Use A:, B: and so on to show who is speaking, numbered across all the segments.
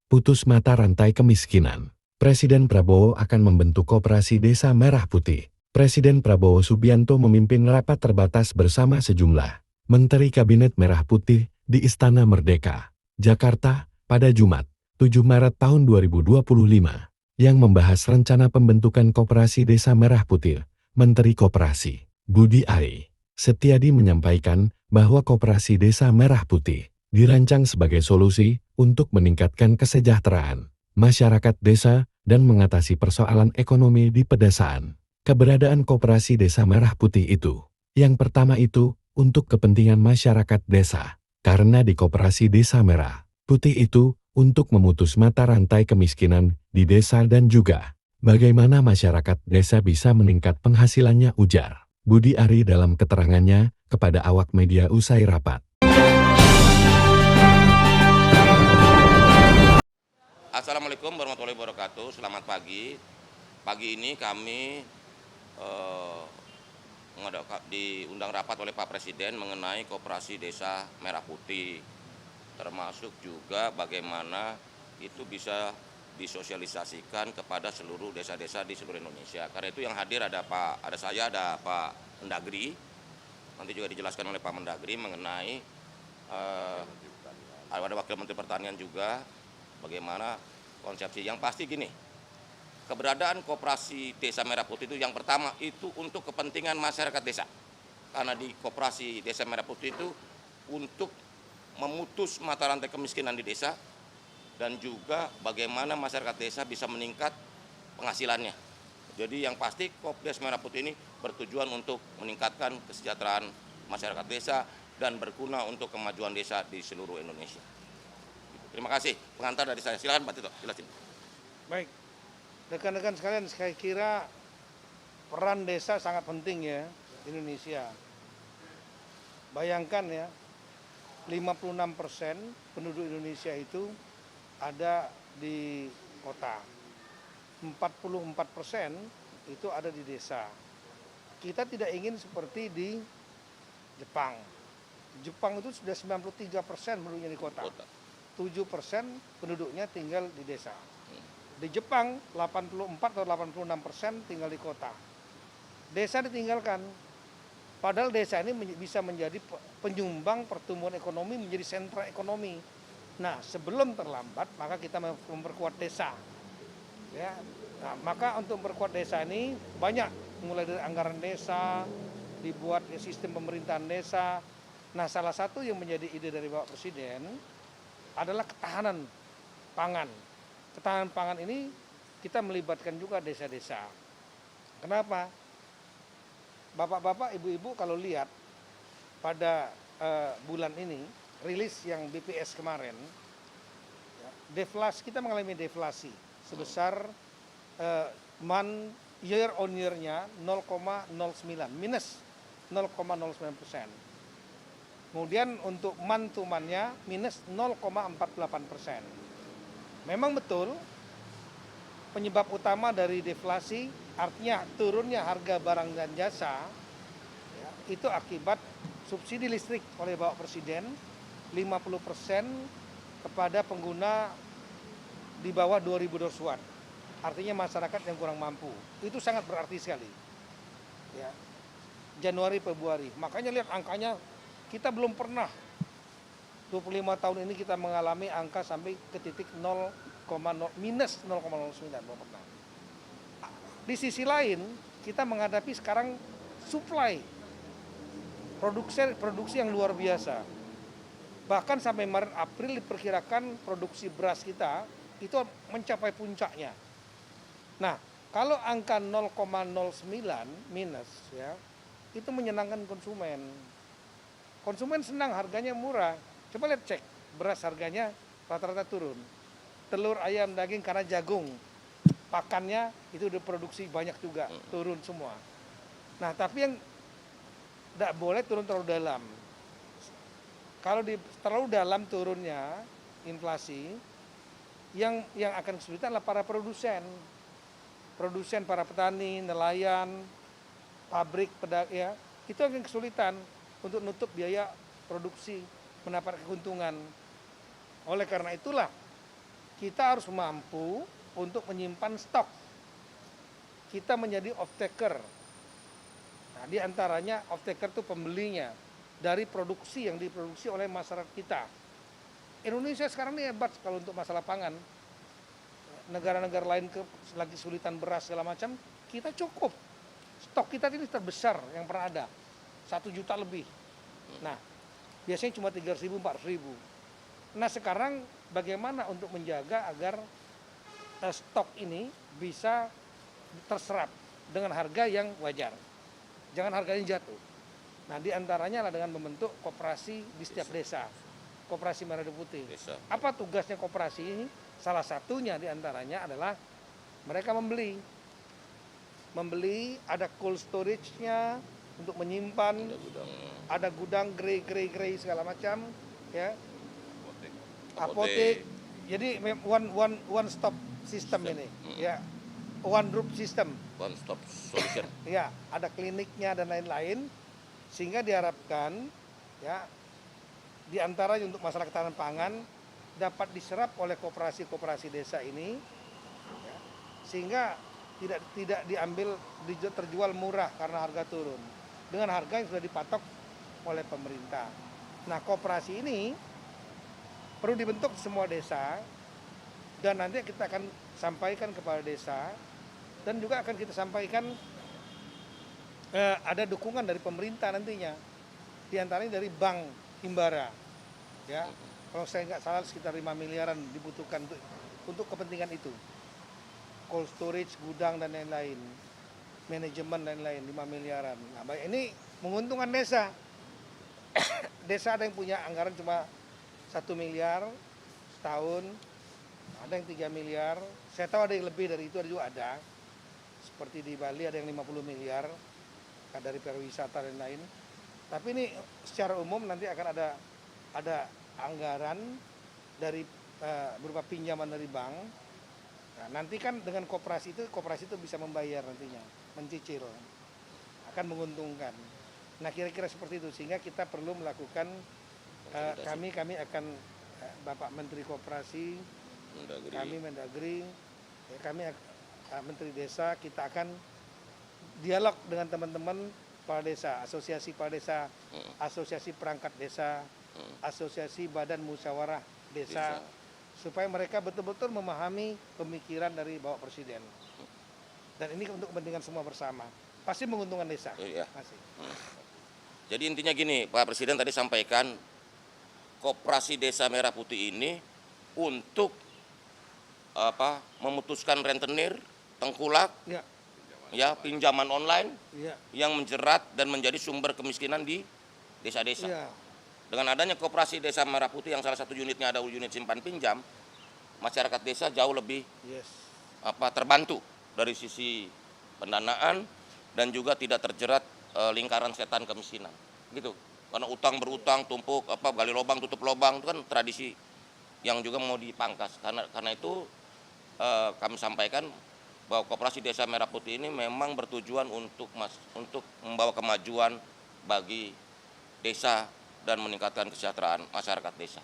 A: putus mata rantai kemiskinan. Presiden Prabowo akan membentuk Koperasi Desa Merah Putih. Presiden Prabowo Subianto memimpin rapat terbatas bersama sejumlah Menteri Kabinet Merah Putih di Istana Merdeka, Jakarta, pada Jumat, 7 Maret tahun 2025, yang membahas rencana pembentukan Koperasi Desa Merah Putih. Menteri Koperasi, Budi Ari Setiadi menyampaikan bahwa Koperasi Desa Merah Putih dirancang sebagai solusi untuk meningkatkan kesejahteraan masyarakat desa dan mengatasi persoalan ekonomi di pedesaan. Keberadaan Koperasi Desa Merah Putih itu, yang pertama itu, untuk kepentingan masyarakat desa, karena di Koperasi Desa Merah Putih itu, untuk memutus mata rantai kemiskinan di desa dan juga bagaimana masyarakat desa bisa meningkat penghasilannya, ujar Budi Ari dalam keterangannya kepada awak media usai rapat.
B: Assalamualaikum warahmatullahi wabarakatuh. Selamat pagi. Pagi ini kami diundang rapat oleh Pak Presiden mengenai Koperasi Desa Merah Putih, termasuk juga bagaimana itu bisa disosialisasikan kepada seluruh desa-desa di seluruh Indonesia. Karena itu yang hadir ada saya, ada Pak Mendagri. Nanti juga dijelaskan oleh Pak Mendagri mengenai ada Wakil Menteri Pertanian juga. Bagaimana konsepsi yang pasti gini, keberadaan Koperasi Desa Merah Putih itu yang pertama itu untuk kepentingan masyarakat desa, karena di Koperasi Desa Merah Putih itu untuk memutus mata rantai kemiskinan di desa dan juga bagaimana masyarakat desa bisa meningkat penghasilannya. Jadi yang pasti Koperasi Merah Putih ini bertujuan untuk meningkatkan kesejahteraan masyarakat desa dan berguna untuk kemajuan desa di seluruh Indonesia. Terima kasih. Pengantar dari saya. Silakan Pak Tito, jelasin.
C: Baik, rekan-rekan sekalian, saya kira peran desa sangat penting ya di Indonesia. Bayangkan ya, 56% penduduk Indonesia itu ada di kota. 44% itu ada di desa. Kita tidak ingin seperti di Jepang. Jepang itu sudah 93% penduduknya di kota. 7% penduduknya tinggal di desa. Di Jepang 84 atau 86% tinggal di kota. Desa ditinggalkan. Padahal desa ini bisa menjadi penyumbang pertumbuhan ekonomi, menjadi sentra ekonomi. Nah, sebelum terlambat maka kita memperkuat desa. Ya. Nah, maka untuk memperkuat desa ini banyak, mulai dari anggaran desa, dibuat sistem pemerintahan desa. Nah, salah satu yang menjadi ide dari Bapak Presiden adalah ketahanan pangan. Ketahanan pangan ini kita melibatkan juga desa-desa. Kenapa? Bapak-bapak, ibu-ibu kalau lihat pada bulan ini, rilis yang BPS kemarin, deflasi, kita mengalami deflasi sebesar year on year-nya 0,09, minus 0,09%. Kemudian untuk month to month-nya minus 0,48%. Memang betul penyebab utama dari deflasi, artinya turunnya harga barang dan jasa, ya, itu akibat subsidi listrik oleh Bapak Presiden 50% kepada pengguna di bawah 2000 watt. Artinya masyarakat yang kurang mampu. Itu sangat berarti sekali. Ya. Januari, Februari. Makanya lihat angkanya, kita belum pernah 25 tahun ini kita mengalami angka sampai ke titik minus 0,09, belum pernah. Di sisi lain, kita menghadapi sekarang supply produksi yang luar biasa. Bahkan sampai Maret April diperkirakan produksi beras kita itu mencapai puncaknya. Nah, kalau angka 0,09 minus ya, itu menyenangkan konsumen. Konsumen senang, harganya murah. Coba lihat, cek beras harganya rata-rata turun. Telur, ayam, daging karena jagung pakannya itu diproduksi banyak juga, turun semua. Nah, tapi yang tidak boleh turun terlalu dalam. Kalau terlalu dalam turunnya inflasi, yang akan kesulitan adalah para produsen, para petani, nelayan, pabrik, pedagang, ya, itu akan kesulitan untuk nutup biaya produksi, mendapat keuntungan. Oleh karena itulah kita harus mampu untuk menyimpan stok. Kita menjadi off-taker. Nah, di antaranya off-taker itu pembelinya dari produksi yang diproduksi oleh masyarakat kita. Indonesia sekarang ini hebat kalau untuk masalah pangan. Negara-negara lain lagi kesulitan beras segala macam, kita cukup. Stok kita ini terbesar yang pernah ada, 1 juta lebih. Nah, biasanya cuma 300.000, 400.000. Nah, sekarang bagaimana untuk menjaga agar stok ini bisa terserap dengan harga yang wajar. Jangan harganya jatuh. Nah, di antaranya adalah dengan membentuk koperasi di setiap desa. Koperasi Merah Putih. Apa tugasnya koperasi ini? Salah satunya di antaranya adalah mereka membeli, ada cold storage-nya untuk menyimpan, ada gudang grey segala macam, ya, apotek. Jadi one stop system ini, ya, one group system.
B: One stop solution.
C: Ya, ada kliniknya dan lain-lain, sehingga diharapkan, ya, di antaranya untuk masalah ketahanan pangan dapat diserap oleh koperasi-koperasi desa ini, ya, sehingga tidak diambil terjual murah karena harga turun dengan harga yang sudah dipatok oleh pemerintah. Nah, koperasi ini perlu dibentuk semua desa dan nanti kita akan sampaikan kepada desa dan juga akan kita sampaikan ada dukungan dari pemerintah nantinya, di antaranya dari Bank Himbara, ya. Kalau saya nggak salah sekitar 5 miliaran dibutuhkan untuk kepentingan itu. Cold storage, gudang dan lain-lain. Manajemen dan lain-lain 5 miliaran. Nah, baik, ini menguntungkan desa. Desa ada yang punya anggaran cuma 1 miliar setahun, ada yang 3 miliar. Saya tahu ada yang lebih dari itu, ada juga ada. Seperti di Bali ada yang 50 miliar dari pariwisata dan lain. Tapi ini secara umum nanti akan ada anggaran dari berupa pinjaman dari bank. Nah, nanti kan dengan koperasi itu bisa membayar nantinya, mencicil, akan menguntungkan. Nah, kira-kira seperti itu, sehingga kita perlu melakukan kami akan Bapak Menteri Koperasi, kami Mendagri, ya, kami Menteri Desa, kita akan dialog dengan teman-teman kepala desa, asosiasi kepala desa, asosiasi perangkat desa, asosiasi badan musyawarah desa, supaya mereka betul-betul memahami pemikiran dari Bapak Presiden. Dan ini untuk kepentingan semua bersama. Pasti menguntungkan desa.
B: Iya. Jadi intinya gini, Pak Presiden tadi sampaikan Koperasi Desa Merah Putih ini untuk memutuskan rentenir, tengkulak, ya, pinjaman online, yang menjerat dan menjadi sumber kemiskinan di desa-desa. Dengan adanya Koperasi Desa Merah Putih yang salah satu unitnya ada unit simpan pinjam, masyarakat desa jauh lebih terbantu dari sisi pendanaan dan juga tidak terjerat lingkaran setan kemiskinan. Gitu. Karena utang berutang, tumpuk, gali lubang, tutup lubang, itu kan tradisi yang juga mau dipangkas. Karena itu kami sampaikan bahwa Koperasi Desa Merah Putih ini memang bertujuan untuk membawa kemajuan bagi desa dan meningkatkan kesejahteraan masyarakat desa.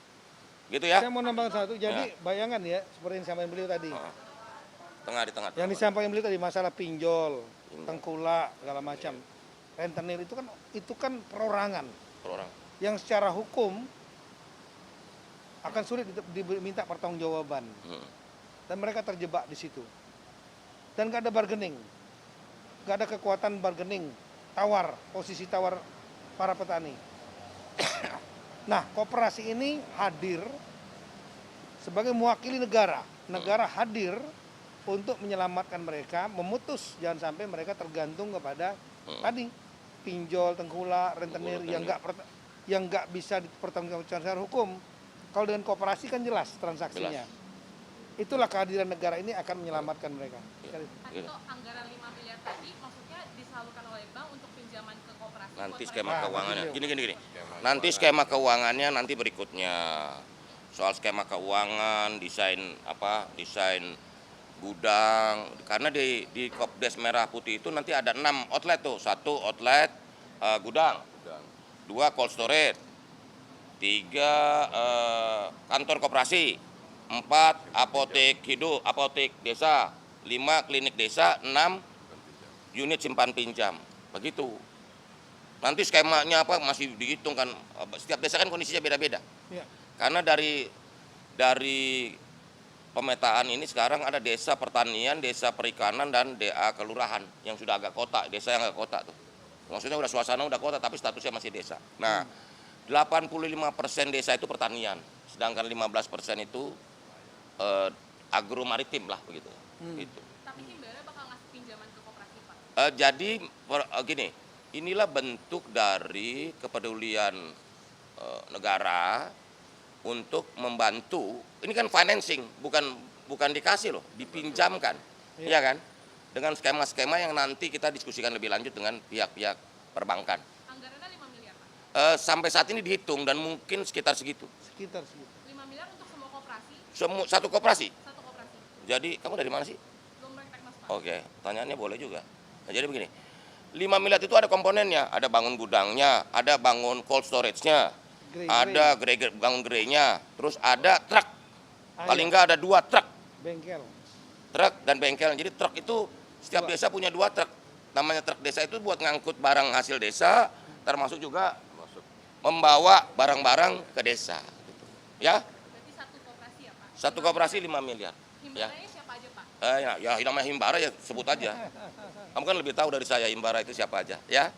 B: Gitu ya.
C: Saya mau nambah satu, jadi bayangan ya, seperti yang disampaikan beliau tadi.
B: Di tengah.
C: Yang disampaikan beliau tadi masalah pinjol, tengkulak, segala macam. Rentenir itu kan perorangan. Yang secara hukum akan sulit diminta pertanggungjawaban. Dan mereka terjebak di situ. Dan nggak ada bargaining, nggak ada kekuatan bargaining, posisi tawar para petani. Nah, koperasi ini hadir sebagai mewakili negara. Negara hadir untuk menyelamatkan mereka, memutus jangan sampai mereka tergantung kepada tadi pinjol, tengkulak, rentenir yang nggak bisa dipertanggungjawabkan secara hukum. Kalau dengan koperasi kan jelas transaksinya. Itulah kehadiran negara ini akan menyelamatkan mereka.
D: Itu anggaran 5 miliar tadi maksudnya disalurkan oleh bank untuk pinjaman ke koperasi.
B: Nanti skema keuangannya. Gini. Nanti skema keuangannya nanti berikutnya. Soal skema keuangan, desain gudang. Karena di Kopdes Merah Putih itu nanti ada 6 outlet tuh. 1 outlet gudang. 2 cold storage. 3 kantor koperasi. 4 4 apotek hidup, apotek desa, 5 klinik desa, 6 unit simpan pinjam. Begitu. Nanti skemanya apa masih dihitung kan. Setiap desa kan kondisinya beda-beda.
C: Ya.
B: Karena dari pemetaan ini sekarang ada desa pertanian, desa perikanan, dan DA kelurahan yang sudah agak kota, desa yang agak kota tuh. Maksudnya udah suasana udah kota tapi statusnya masih desa. Nah, 85% desa itu pertanian, sedangkan 15% itu agro maritim lah begitu. Gitu.
D: Tapi Himbara bakal ngasih pinjaman ke koperasi, Pak?
B: Jadi gini, inilah bentuk dari kepedulian negara untuk membantu. Ini kan financing, bukan dikasih loh, dipinjamkan, ya kan? Dengan skema-skema yang nanti kita diskusikan lebih lanjut dengan pihak-pihak perbankan.
D: Anggarannya 5 miliar, Pak?
B: Sampai saat ini dihitung dan mungkin sekitar segitu.
C: Sekitar segitu.
D: 5 miliar untuk semua koperasi?
B: Satu koperasi.
D: Satu koperasi.
B: Jadi kamu dari mana sih?
D: Belum praktek, Mas, Pak.
B: Oke, pertanyaannya boleh juga. Nah, jadi begini, 5 miliar itu ada komponennya, ada bangun gudangnya, ada bangun cold storage-nya, ada bangun gerainya, terus ada truk. Paling nggak ada 2 truk.
C: Bengkel.
B: Truk dan bengkel. Jadi truk itu setiap desa punya 2 truk. Namanya truk desa itu buat ngangkut barang hasil desa, termasuk juga membawa barang-barang ke desa. Gitu. Ya,
D: Berarti satu koperasi ya, Pak?
B: satu koperasi 5 miliar. Ya.
D: Himbaranya siapa aja, Pak?
B: Ya namanya Himbara ya sebut aja. Kamu kan lebih tahu dari saya Himbara itu siapa aja, ya?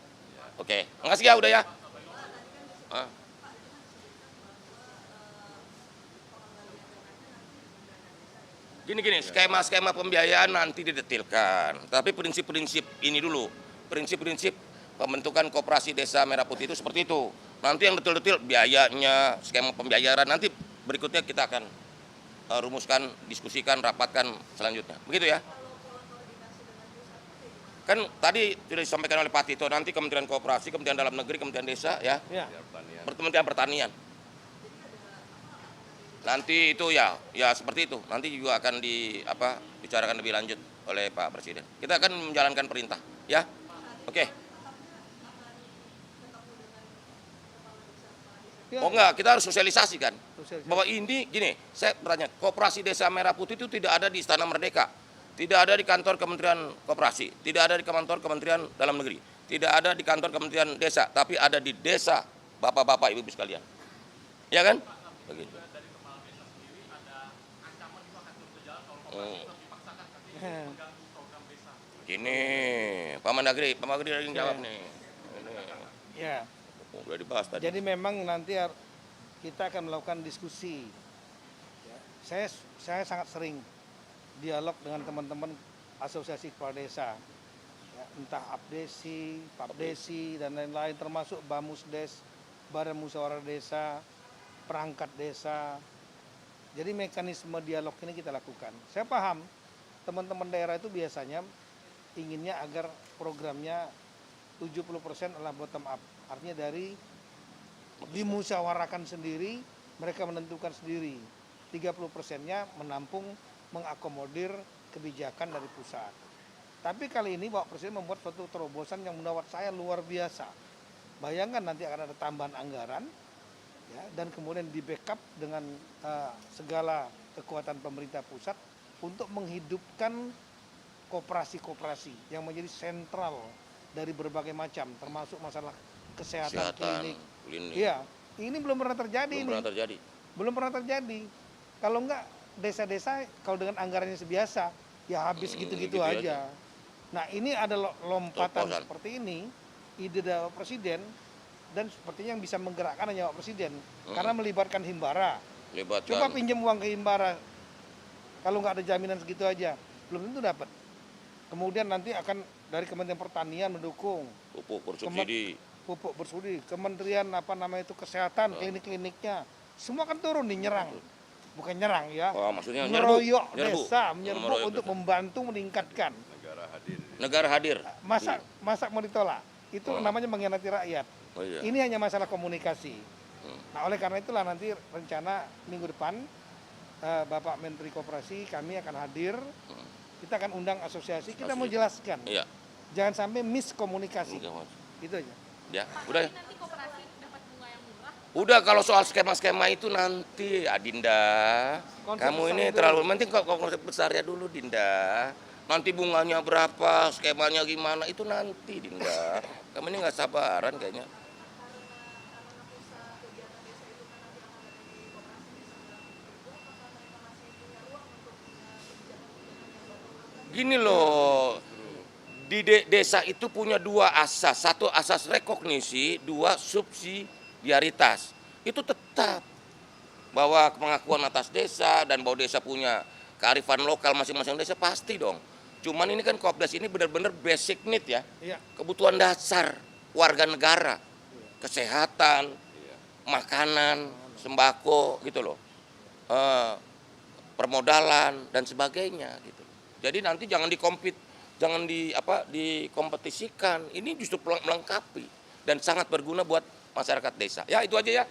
B: Oke, makasih ya udah ya. Gini, skema-skema pembiayaan nanti didetilkan. Tapi prinsip-prinsip ini dulu, prinsip-prinsip pembentukan koperasi desa Merah Putih itu seperti itu. Nanti yang detail-detail biayanya, skema pembayaran nanti berikutnya kita akan rumuskan, diskusikan, rapatkan selanjutnya. Begitu ya. Kan tadi sudah disampaikan oleh Pak Tito, nanti Kementerian Koperasi, Kementerian Dalam Negeri, Kementerian Desa, ya, Kementerian Pertanian. Nanti itu ya seperti itu. Nanti juga akan dibicarakan lebih lanjut oleh Pak Presiden. Kita akan menjalankan perintah, ya. Oke. Oh enggak, kita harus sosialisasikan. Bahwa ini gini, saya bertanya, Koperasi Desa Merah Putih itu tidak ada di Istana Merdeka, tidak ada di kantor Kementerian Koperasi, tidak ada di kantor Kementerian Dalam Negeri, tidak ada di kantor Kementerian Desa, tapi ada di desa Bapak-bapak, Ibu-ibu sekalian. Ya kan? Begitu. Gini, Pak Mendagri lagi jawab nih. Ini.
C: Ya.
B: Udah dibahas tadi.
C: Jadi memang nanti kita akan melakukan diskusi. Ya. Saya sangat sering dialog dengan teman-teman asosiasi kepala desa. Ya, entah Abdesi, Papdesi, dan lain-lain, termasuk Bamusdes, Badan Musyawarah Desa, perangkat desa. Jadi mekanisme dialog ini kita lakukan. Saya paham teman-teman daerah itu biasanya inginnya agar programnya 70% adalah bottom up. Artinya dari dimusyawarakan sendiri, mereka menentukan sendiri. 30%-nya menampung, mengakomodir kebijakan dari pusat. Tapi kali ini Bapak Presiden membuat suatu terobosan yang menurut saya luar biasa. Bayangkan nanti akan ada tambahan anggaran, ya, dan kemudian di backup dengan segala kekuatan pemerintah pusat untuk menghidupkan koperasi-koperasi yang menjadi sentral dari berbagai macam, termasuk masalah kesehatan klinik. Iya, ini belum pernah terjadi. Belum pernah terjadi. Kalau enggak desa-desa kalau dengan anggarannya sebiasa, ya habis gitu-gitu aja. Nah, ini ada lompatan seperti ini, ide dari Presiden, dan sepertinya yang bisa menggerakkan hanya Pak Presiden, karena melibatkan Himbara. Coba pinjam uang ke Himbara, kalau nggak ada jaminan segitu aja, belum tentu dapat. Kemudian nanti akan dari Kementerian Pertanian mendukung
B: pupuk bersubsidi,
C: Kementerian Kesehatan, klinik-kliniknya, semua kan turun nih, nyerang. Bukan nyerang ya, meroyok desa, menyerbu untuk membantu meningkatkan.
B: Negara hadir.
C: Masa mau ditolak? Itu namanya mengkhianati rakyat. Ini hanya masalah komunikasi. Nah, oleh karena itulah nanti rencana minggu depan Bapak Menteri Koperasi kami akan hadir. Kita akan undang asosiasi, kita mau jelaskan. Jangan sampai miskomunikasi. Itu aja.
B: Ya,
D: Pak,
B: udah.
D: nanti koperasi dapat bunga yang murah
B: Udah kalau soal skema-skema itu nanti, Adinda.
C: Konsep
B: Kamu
C: besar
B: ini
C: dulu.
B: terlalu penting kok konsep besarnya dulu, Dinda. Nanti bunganya berapa, skemanya gimana, itu nanti, Dinda. Kamu ini nggak sabaran kayaknya. Gini loh, di desa itu punya dua asas. Satu asas rekognisi, dua subsidiaritas. Itu tetap bahwa pengakuan atas desa dan bahwa desa punya kearifan lokal masing-masing desa pasti dong. Cuman ini kan Kopdas ini benar-benar basic need ya,
C: Iya.
B: kebutuhan dasar warga negara, kesehatan, makanan, sembako gitu loh, permodalan dan sebagainya gitu. Jadi nanti jangan dikompetisikan. Ini justru melengkapi dan sangat berguna buat masyarakat desa. Ya itu aja ya.